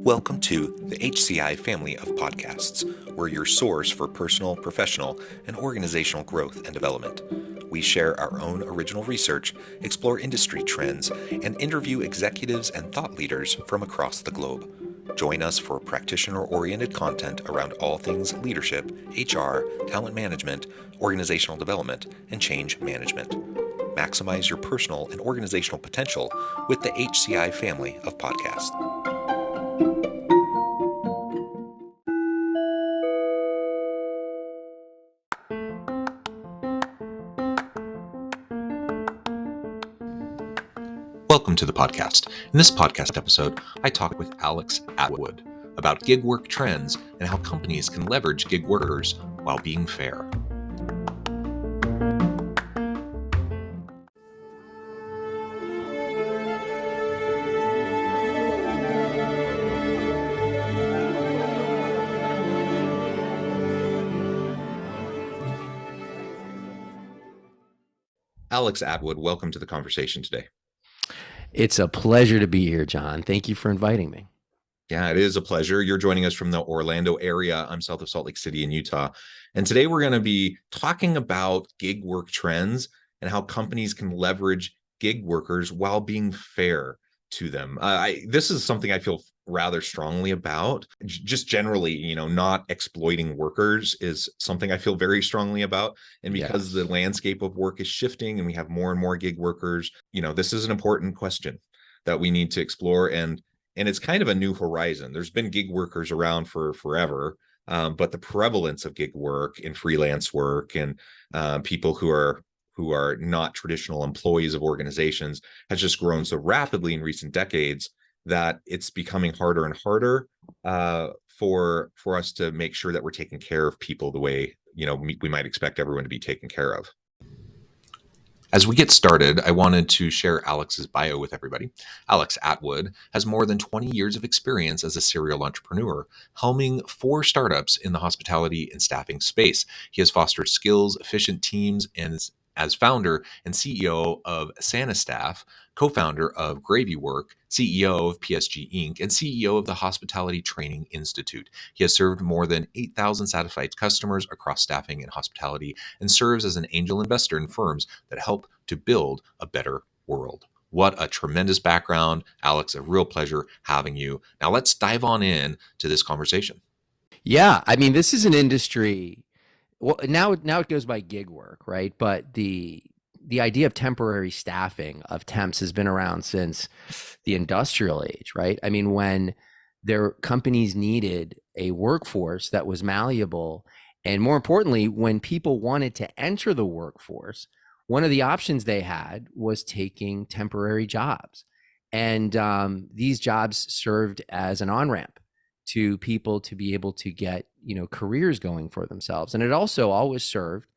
Welcome to the HCI family of podcasts. We're your source for personal, professional, and organizational growth and development. We share our own original research, explore industry trends, and interview executives and thought leaders from across the globe. Join us for practitioner-oriented content around all things leadership, HR, talent management, organizational development, and change management. Maximize your personal and organizational potential with the HCI family of podcasts. Welcome to the podcast. In this podcast episode, I talk with Alex Atwood about gig work trends and how companies can leverage gig workers while being fair. Alex Atwood, welcome to the conversation today. It's a pleasure to be here, John. Thank you for inviting me. Yeah, it is a pleasure. You're joining us from the Orlando area. I'm south of Salt Lake City in Utah. And today we're going to be talking about gig work trends and how companies can leverage gig workers while being fair to them. This is something I feel rather strongly about. Just generally, not exploiting workers is something I feel very strongly about. And because the landscape of work is shifting and we have more and more gig workers, this is an important question that we need to explore. And it's kind of a new horizon. There's been gig workers around for forever, but the prevalence of gig work and freelance work and people who are not traditional employees of organizations has just grown so rapidly in recent decades that it's becoming harder and harder for us to make sure that we're taking care of people the way we might expect everyone to be taken care of. As we get started, I wanted to share Alex's bio with everybody. Alex Atwood has more than 20 years of experience as a serial entrepreneur, helming 4 startups in the hospitality and staffing space. He has fostered skills, efficient teams, and as founder and CEO of SaniStaff, co-founder of Gravy Work, CEO of PSG Inc., and CEO of the Hospitality Training Institute. He has served more than 8,000 satisfied customers across staffing and hospitality and serves as an angel investor in firms that help to build a better world. What a tremendous background. Alex, a real pleasure having you. Now let's dive on in to this conversation. Yeah, I mean, this is an industry. Well, now it goes by gig work, right? But the idea of temporary staffing of temps has been around since the industrial age, right? I mean, when their companies needed a workforce that was malleable, and more importantly, when people wanted to enter the workforce, one of the options they had was taking temporary jobs. And these jobs served as an on-ramp to people to be able to get, careers going for themselves. And it also always served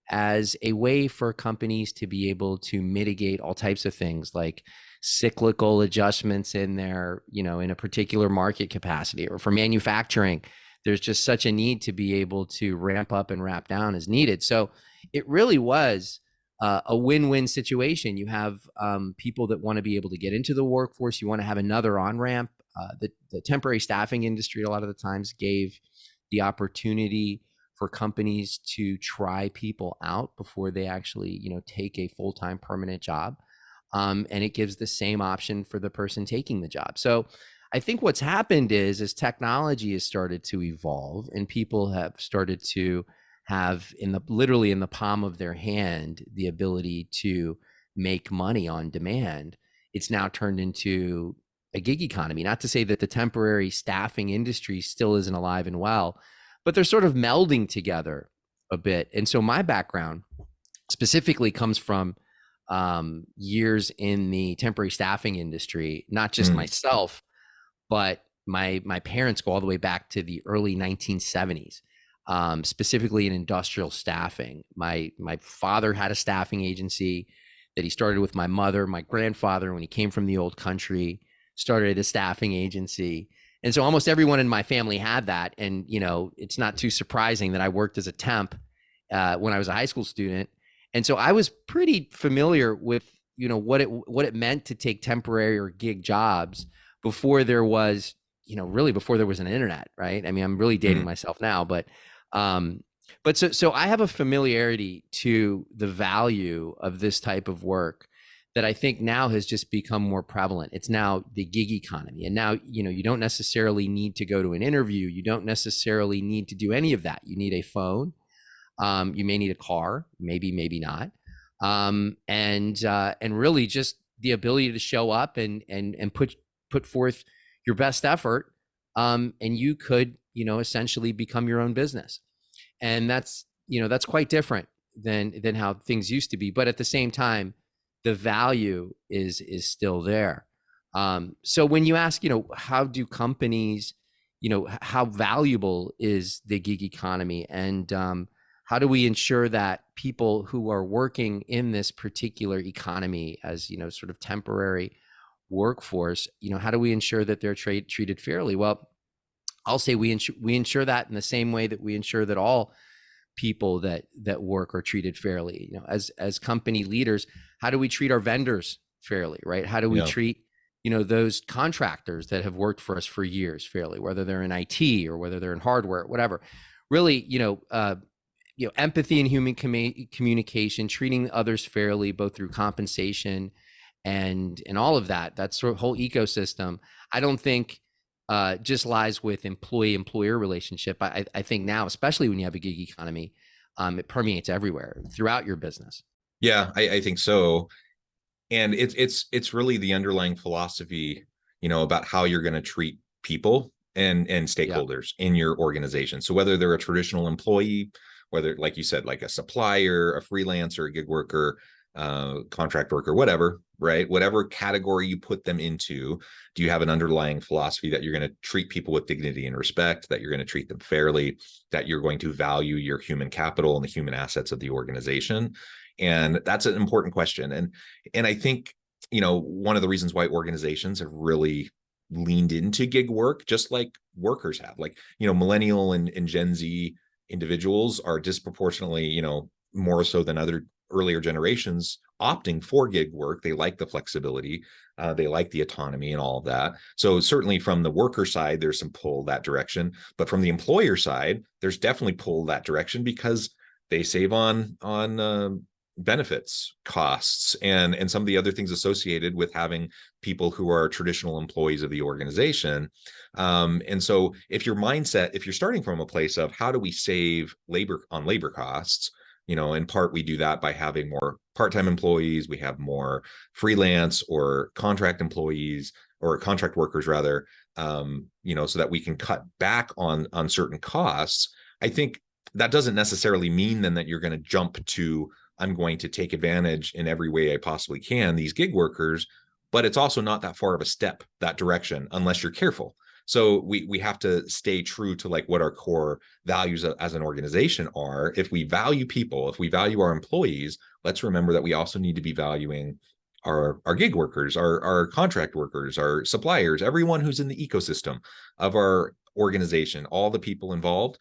as a way for companies to be able to mitigate all types of things like cyclical adjustments in their, in a particular market capacity, or for manufacturing. There's just such a need to be able to ramp up and ramp down as needed. So it really was a win-win situation. You have people that want to be able to get into the workforce. You want to have another on-ramp. The temporary staffing industry a lot of the times gave the opportunity for companies to try people out before they actually, take a full-time permanent job. And it gives the same option for the person taking the job. So I think what's happened is, as technology has started to evolve and people have started to have literally in the palm of their hand the ability to make money on demand, it's now turned into a gig economy. Not to say that the temporary staffing industry still isn't alive and well, but they're sort of melding together a bit. And so my background specifically comes from years in the temporary staffing industry, not just myself, but my parents go all the way back to the early 1970s, specifically in industrial staffing. My father had a staffing agency that he started with my mother. My grandfather, when he came from the old country, started a staffing agency. And so almost everyone in my family had that. And, it's not too surprising that I worked as a temp when I was a high school student. And so I was pretty familiar with, what it meant to take temporary or gig jobs before there was, really before there was an internet, right? I mean, I'm really dating myself now, but so I have a familiarity to the value of this type of work that I think now has just become more prevalent. It's now the gig economy. And now, you don't necessarily need to go to an interview. You don't necessarily need to do any of that. You need a phone. You may need a car, maybe not. And really just the ability to show up and put forth your best effort. And you could, essentially become your own business. And that's quite different than how things used to be. But at the same time, the value is still there. So when you ask, how do companies, how valuable is the gig economy, and how do we ensure that people who are working in this particular economy as, sort of temporary workforce, how do we ensure that they're treated fairly? Well, I'll say we ensure that in the same way that we ensure that all people that work are treated fairly. As company leaders, how do we treat our vendors fairly, right? How do we treat, those contractors that have worked for us for years fairly, whether they're in IT or whether they're in hardware, whatever. Really, empathy and human communication, treating others fairly, both through compensation and all of that. That sort of whole ecosystem, I don't think just lies with employee-employer relationship. I think now, especially when you have a gig economy, it permeates everywhere throughout your business. Yeah, I think so. And it's really the underlying philosophy, about how you're going to treat people and stakeholders in your organization. So whether they're a traditional employee, whether, like you said, like a supplier, a freelancer, a gig worker, contract worker, whatever, right? Whatever category you put them into, do you have an underlying philosophy that you're going to treat people with dignity and respect, that you're going to treat them fairly, that you're going to value your human capital and the human assets of the organization? And that's an important question. And I think, one of the reasons why organizations have really leaned into gig work, just like workers have, like, millennial and Gen Z individuals are disproportionately, more so than other earlier generations, opting for gig work. They like the flexibility, they like the autonomy and all of that. So certainly from the worker side, there's some pull that direction, but from the employer side, there's definitely pull that direction because they save on benefits costs and some of the other things associated with having people who are traditional employees of the organization. And so if you're starting from a place of how do we save labor costs, in part we do that by having more part-time employees, we have more freelance or contract employees or contract workers rather, so that we can cut back on certain costs. I think that doesn't necessarily mean then that you're going to jump to, I'm going to take advantage in every way I possibly can, these gig workers, but it's also not that far of a step that direction unless you're careful. So we have to stay true to like what our core values as an organization are. If we value people, if we value our employees, let's remember that we also need to be valuing our gig workers, our contract workers, our suppliers, everyone who's in the ecosystem of our organization. All the people involved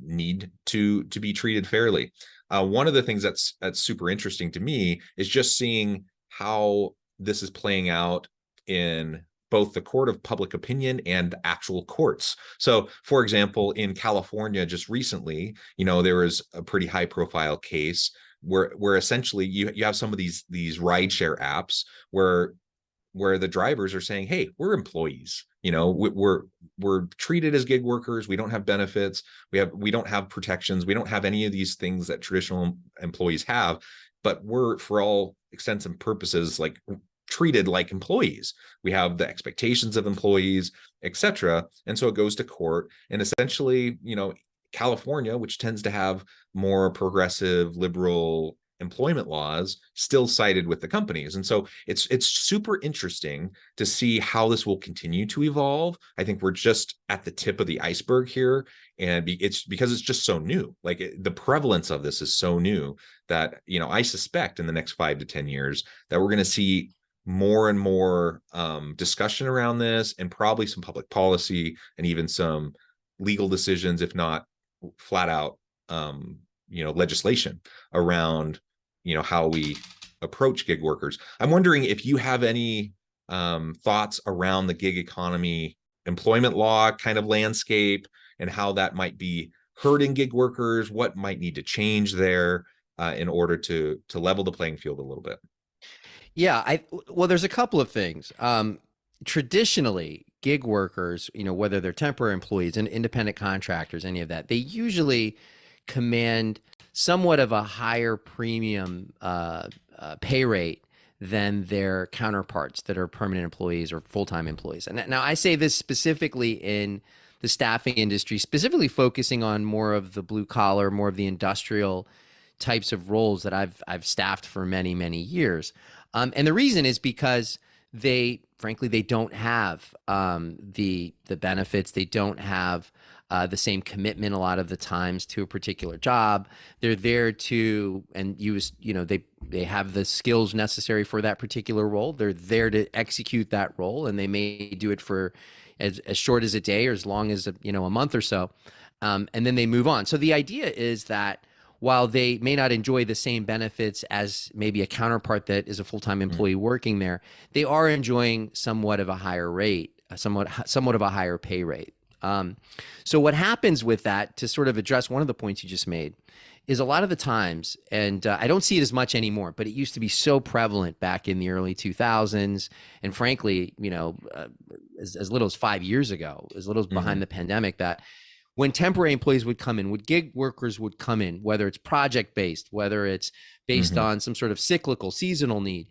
need to be treated fairly. One of the things that's super interesting to me is just seeing how this is playing out in both the court of public opinion and actual courts. So, for example, in California, just recently, there was a pretty high profile case where essentially you have some of these rideshare apps where the drivers are saying, hey, we're employees, we're treated as gig workers, we don't have benefits, we don't have protections, we don't have any of these things that traditional employees have, but we're, for all extents and purposes, like treated like employees. We have the expectations of employees, etc. And so it goes to court, and essentially, California, which tends to have more progressive liberal employment laws, still sided with the companies. And so it's super interesting to see how this will continue to evolve. I think we're just at the tip of the iceberg here, and it's because it's just so new. Like the prevalence of this is so new that I suspect in the next 5 to 10 years that we're going to see more and more discussion around this, and probably some public policy and even some legal decisions, if not flat out legislation around how we approach gig workers. I'm wondering if you have any thoughts around the gig economy employment law kind of landscape and how that might be hurting gig workers, what might need to change there in order to level the playing field a little bit? Yeah, well, there's a couple of things. Traditionally, gig workers, whether they're temporary employees and independent contractors, any of that, they usually command somewhat of a higher premium pay rate than their counterparts that are permanent employees or full-time employees. And now I say this specifically in the staffing industry, specifically focusing on more of the blue collar, more of the industrial types of roles that I've staffed for many, many years. And the reason is because frankly, they don't have the benefits. They don't have the same commitment a lot of the times to a particular job. They're there to and use, they have the skills necessary for that particular role. They're there to execute that role, and they may do it for as short as a day or as long as a month or so, and then they move on. So the idea is that while they may not enjoy the same benefits as maybe a counterpart that is a full-time employee working there, they are enjoying somewhat of a higher rate, somewhat of a higher pay rate. So what happens with that, to sort of address one of the points you just made, is a lot of the times, and I don't see it as much anymore, but it used to be so prevalent back in the early 2000s, and frankly, as little as 5 years ago, as little as behind the pandemic, that when temporary employees would come in, when gig workers would come in, whether it's project-based, whether it's based on some sort of cyclical, seasonal need,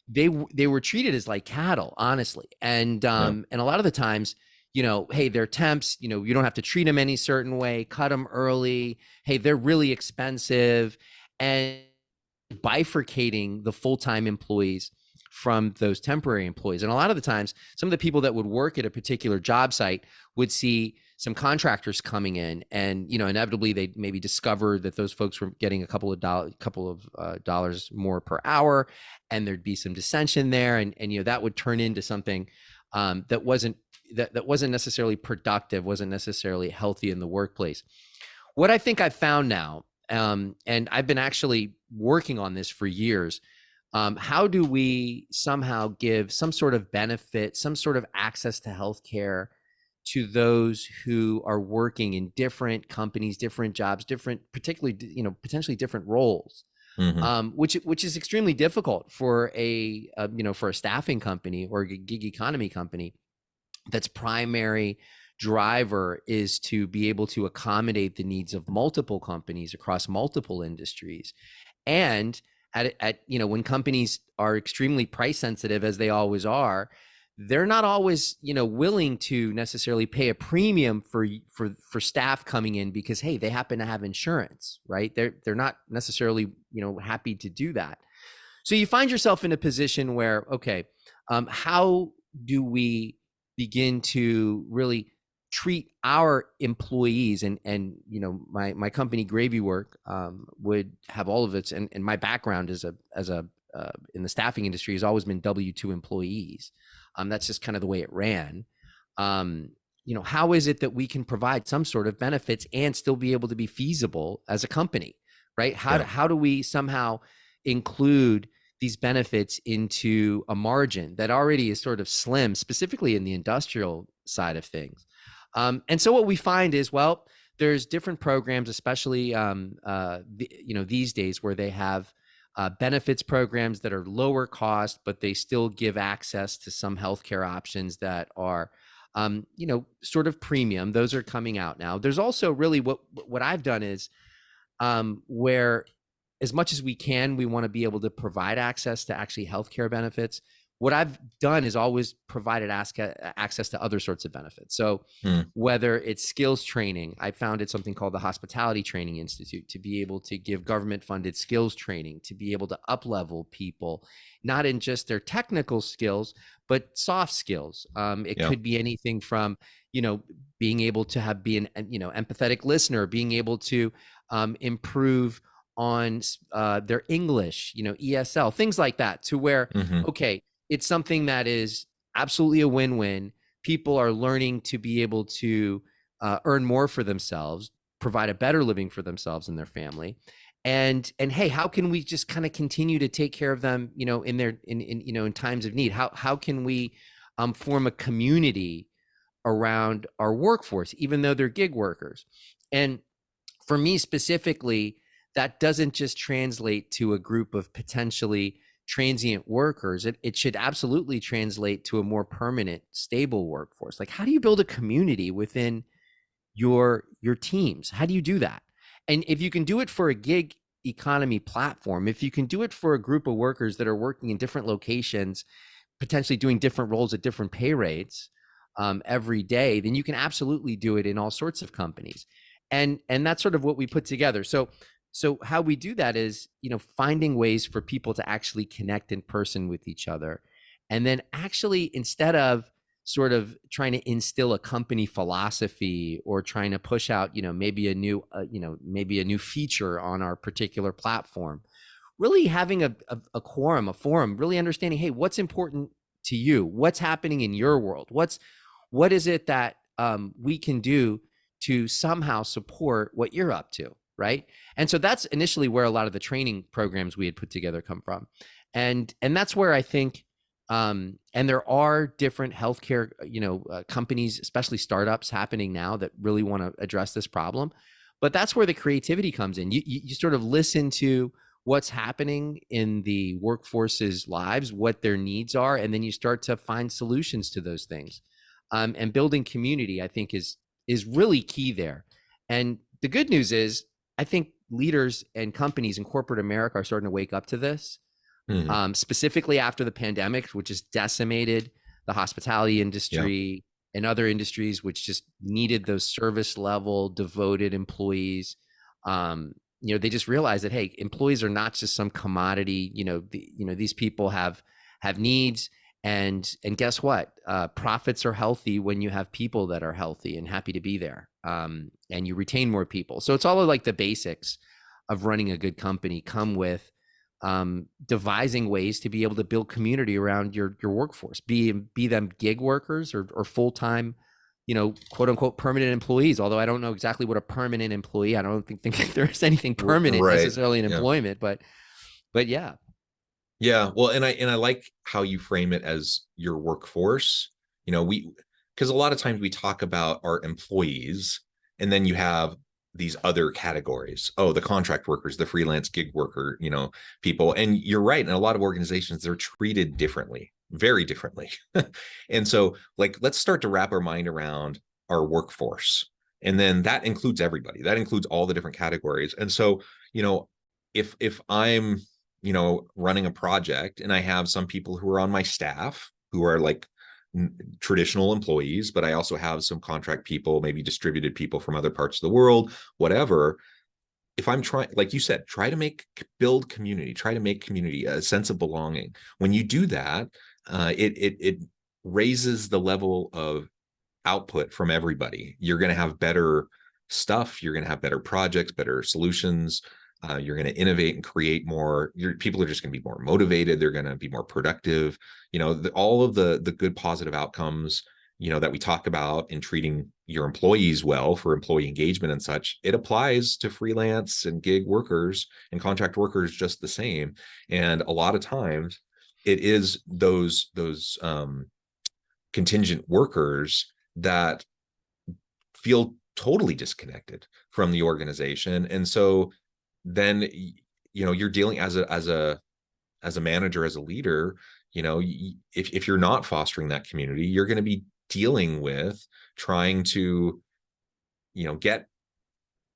they were treated as like cattle, honestly. And and a lot of the times, hey, they're temps, you don't have to treat them any certain way, cut them early. Hey, they're really expensive, and bifurcating the full-time employees from those temporary employees. And a lot of the times, some of the people that would work at a particular job site would see some contractors coming in, and inevitably they maybe discover that those folks were getting a couple of dollars more per hour, and there'd be some dissension there, and that would turn into something that wasn't necessarily productive, wasn't necessarily healthy in the workplace. What I think I've found now, and I've been actually working on this for years, how do we somehow give some sort of benefit, some sort of access to healthcare to those who are working in different companies, different jobs, particularly, potentially different roles, which is extremely difficult for for a staffing company or a gig economy company that's primary driver is to be able to accommodate the needs of multiple companies across multiple industries. And when companies are extremely price sensitive, as they always are, they're not always, willing to necessarily pay a premium for staff coming in because, hey, they happen to have insurance, right? They're not necessarily, happy to do that. So you find yourself in a position where, okay, how do we begin to really treat our employees? And my company Gravy Work would have all of its, and my background as a in the staffing industry has always been W-2 employees. That's just kind of the way it ran. How is it that we can provide some sort of benefits and still be able to be feasible as a company, right? How do we somehow include these benefits into a margin that already is sort of slim, specifically in the industrial side of things? And so what we find is, well, there's different programs, especially these days, where they have benefits programs that are lower cost, but they still give access to some healthcare options that are, sort of premium. Those are coming out now. There's also really what I've done is where, as much as we can, we want to be able to provide access to actually healthcare benefits. What I've done is always provided access to other sorts of benefits. So whether it's skills training, I founded something called the Hospitality Training Institute to be able to give government-funded skills training, to be able to up-level people, not in just their technical skills, but soft skills. It could be anything from, being able to be an empathetic listener, being able to improve on their English, ESL, things like that, to where, okay, it's something that is absolutely a win-win. People are learning to be able to earn more for themselves, provide a better living for themselves and their family. And hey, how can we just kind of continue to take care of them, in times of need? How can we form a community around our workforce, even though they're gig workers. And for me specifically, that doesn't just translate to a group of potentially transient workers. It should absolutely translate to a more permanent, stable workforce. Like, how do you build a community within your teams? How do you do that? And if you can do it for a gig economy platform, if you can do it for a group of workers that are working in different locations, potentially doing different roles at different pay rates every day, then you can absolutely do it in all sorts of companies. And that's sort of what we put together. So how we do that is, finding ways for people to actually connect in person with each other. And then actually, instead of sort of trying to instill a company philosophy or trying to push out, maybe a new feature on our particular platform, really having a quorum, a forum, really understanding, hey, what's important to you? What's happening in your world? What is it that we can do to somehow support what you're up to, right? And so that's initially where a lot of the training programs we had put together come from. And that's where I think, and there are different healthcare, companies, especially startups happening now that really want to address this problem. But that's where the creativity comes in. You sort of listen to what's happening in the workforce's lives, what their needs are, and then you start to find solutions to those things. And building community, I think, is really key there. And the good news is, I think leaders and companies in corporate America are starting to wake up to this, specifically after the pandemic, which has decimated the hospitality industry and other industries, which just needed those service level, devoted employees. They just realized that, hey, employees are not just some commodity. These people have needs. And guess what? Profits are healthy when you have people that are healthy and happy to be there, and you retain more people. So it's all of like the basics of running a good company come with devising ways to be able to build community around your workforce, be them gig workers or full-time, quote unquote permanent employees. Although I don't know exactly what a permanent employee. I don't think there's anything permanent necessarily in employment, but yeah. Yeah, well, and I like how you frame it as your workforce. Because a lot of times we talk about our employees, and then you have these other categories. Oh, the contract workers, the freelance gig worker, people. And you're right. In a lot of organizations, they're treated differently, very differently. And so, like, let's start to wrap our mind around our workforce. And then that includes everybody. That includes all the different categories. And so, if I'm running a project and I have some people who are on my staff who are like traditional employees, but I also have some contract people, maybe distributed people from other parts of the world, whatever. If I'm trying, like you said, try to build community, try to make community, a sense of belonging. When you do that, it raises the level of output from everybody. You're going to have better stuff. You're going to have better projects, better solutions. You're going to innovate and create more. People are just going to be more motivated. They're going to be more productive. All of the good positive outcomes, that we talk about in treating your employees well for employee engagement and such, it applies to freelance and gig workers and contract workers just the same. And a lot of times it is those contingent workers that feel totally disconnected from the organization. And so then you're dealing as a manager, as a leader, if you're not fostering that community, you're going to be dealing with trying to get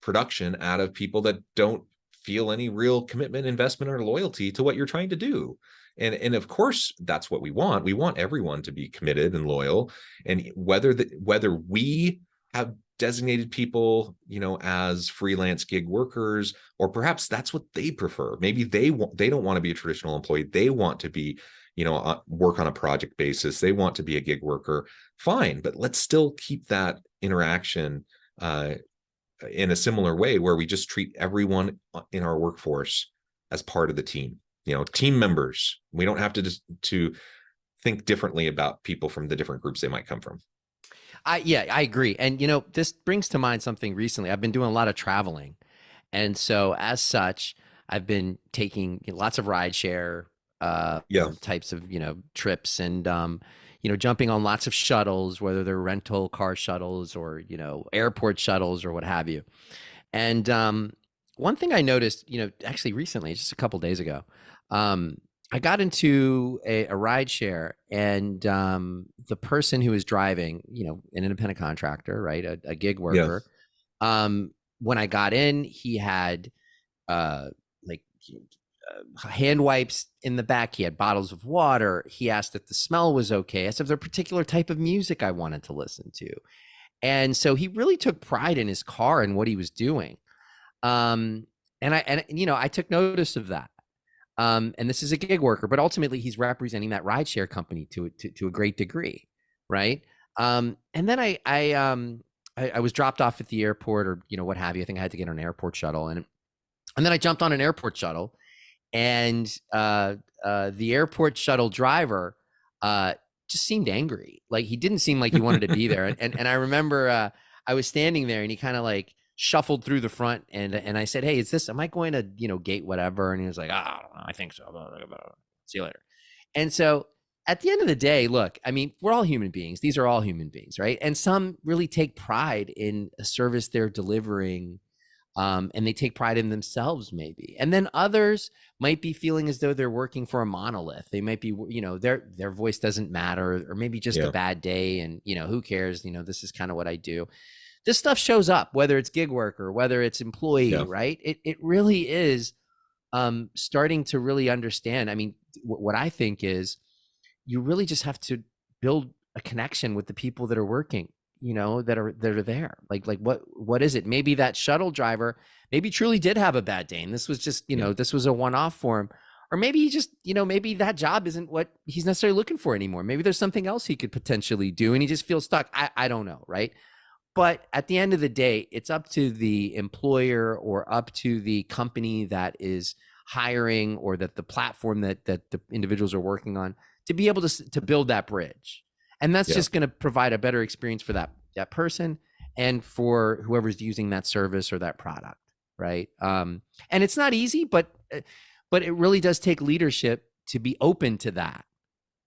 production out of people that don't feel any real commitment, investment, or loyalty to what you're trying to do. And of course that's what we want. We want everyone to be committed and loyal. And whether we have designated people, as freelance gig workers, or perhaps that's what they prefer. Maybe they don't want to be a traditional employee. They want to be, work on a project basis. They want to be a gig worker. Fine, but let's still keep that interaction in a similar way where we just treat everyone in our workforce as part of the team. Team members. We don't have to think differently about people from the different groups they might come from. I agree. And, this brings to mind something recently. I've been doing a lot of traveling. And so as such, I've been taking lots of rideshare types of, trips. And, jumping on lots of shuttles, whether they're rental car shuttles or, airport shuttles or what have you. And one thing I noticed, actually recently, just a couple days ago, I got into a ride share, and the person who was driving, an independent contractor, right, a gig worker. When I got in, he had like hand wipes in the back. He had bottles of water. He asked if the smell was okay. I asked if there was a particular type of music I wanted to listen to. And so he really took pride in his car and what he was doing. And I took notice of that. And this is a gig worker, but ultimately he's representing that rideshare company to a great degree, right? And then I was dropped off at the airport, or what have you. I think I had to get on an airport shuttle, and then I jumped on an airport shuttle, and the airport shuttle driver just seemed angry. Like, he didn't seem like he wanted to be there. And I remember I was standing there, and he kind of like shuffled through the front, and I said, "Hey, am I going to, gate whatever?" And he was like, I think so. See you later. And so at the end of the day, look, I mean, we're all human beings. These are all human beings, right? And some really take pride in a service they're delivering, and they take pride in themselves, maybe. And then others might be feeling as though they're working for a monolith. They might be, their voice doesn't matter, or maybe just a bad day, and who cares? This is kind of what I do. This stuff shows up, whether it's gig worker, whether it's employee, right? It really is starting to really understand. I mean, what I think is, you really just have to build a connection with the people that are working, that are there. Like what is it? Maybe that shuttle driver maybe truly did have a bad day, and this was just, this was a one-off for him. Or maybe he just, maybe that job isn't what he's necessarily looking for anymore. Maybe there's something else he could potentially do, and he just feels stuck. I don't know, right? But at the end of the day, it's up to the employer, or up to the company that is hiring, or that the platform that the individuals are working on, to be able to build that bridge. And that's just going to provide a better experience for that person, and for whoever's using that service or that product, right? And it's not easy, but it really does take leadership to be open to that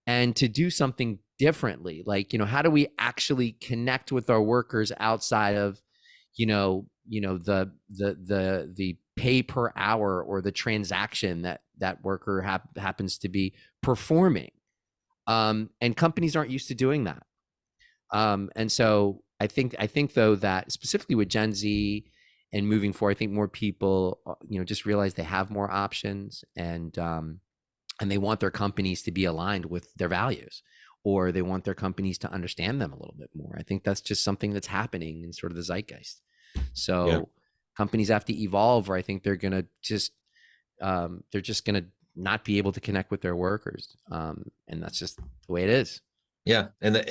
and to do something differently. Like, how do we actually connect with our workers outside of, the pay per hour, or the transaction that worker happens to be performing? And companies aren't used to doing that. And so I think though, that specifically with Gen Z and moving forward, I think more people, just realize they have more options, and they want their companies to be aligned with their values, or they want their companies to understand them a little bit more. I think that's just something that's happening in sort of the zeitgeist. So companies have to evolve, or I think they're going to just, not be able to connect with their workers. And that's just the way it is. Yeah. And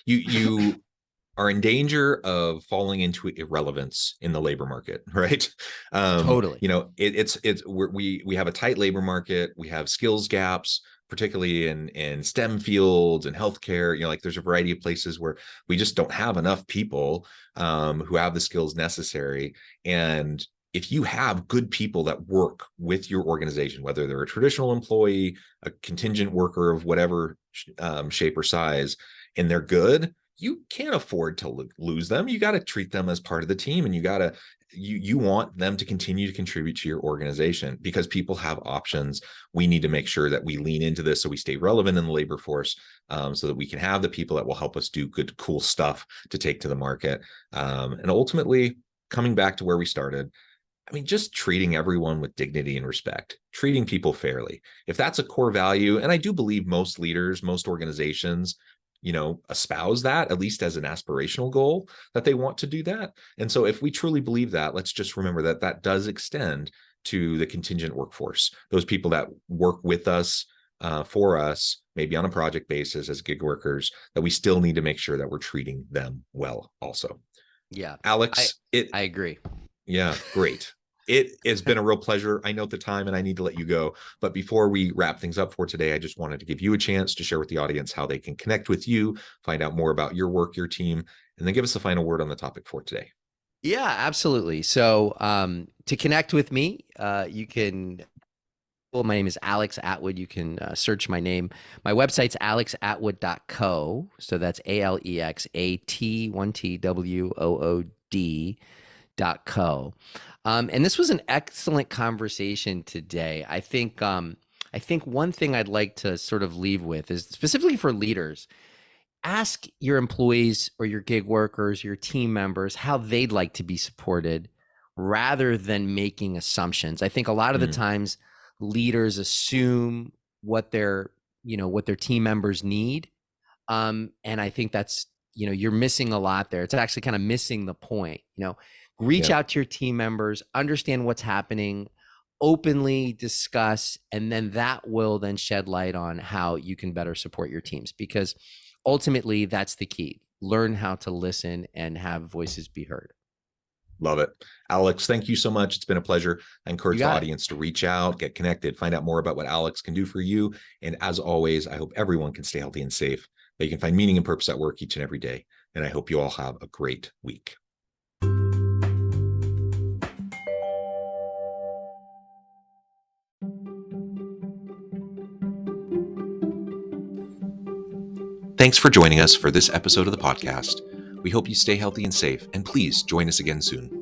you are in danger of falling into irrelevance in the labor market, right? Totally. We have a tight labor market. We have skills gaps, particularly in STEM fields and healthcare. Like, there's a variety of places where we just don't have enough people who have the skills necessary. And if you have good people that work with your organization, whether they're a traditional employee, a contingent worker of whatever shape or size, and they're good, you can't afford to lose them. You got to treat them as part of the team, and you want them to continue to contribute to your organization, because people have options. We need to make sure that we lean into this so we stay relevant in the labor force, so that we can have the people that will help us do good, cool stuff to take to the market. And ultimately, coming back to where we started, I mean, just treating everyone with dignity and respect, treating people fairly. If that's a core value, and I do believe most leaders, most organizations, espouse that, at least as an aspirational goal, that they want to do that. And so if we truly believe that, let's just remember that that does extend to the contingent workforce, those people that work with us, for us, maybe on a project basis as gig workers, that we still need to make sure that we're treating them well also. Yeah. Alex, I agree. Yeah, great. It has been a real pleasure. I know the time and I need to let you go. But before we wrap things up for today, I just wanted to give you a chance to share with the audience how they can connect with you, find out more about your work, your team, and then give us the final word on the topic for today. Yeah, absolutely. So to connect with me, you can My name is Alex Atwood. You can search my name. My website's alexatwood.co. So that's ALEXAT1TWOOD.co. And this was an excellent conversation today. I think one thing I'd like to sort of leave with is specifically for leaders. Ask your employees or your gig workers, your team members, how they'd like to be supported rather than making assumptions. I think a lot of the times leaders assume what their team members need. And I think that's, you're missing a lot there. It's actually kind of missing the point. Reach out to your team members, understand what's happening, openly discuss, and then that will then shed light on how you can better support your teams, because ultimately that's the key. Learn how to listen and have voices be heard. Love it. Alex, thank you so much. It's been a pleasure. I encourage the audience to reach out, get connected, find out more about what Alex can do for you. And as always, I hope everyone can stay healthy and safe, that you can find meaning and purpose at work each and every day. And I hope you all have a great week. Thanks for joining us for this episode of the podcast. We hope you stay healthy and safe, and please join us again soon.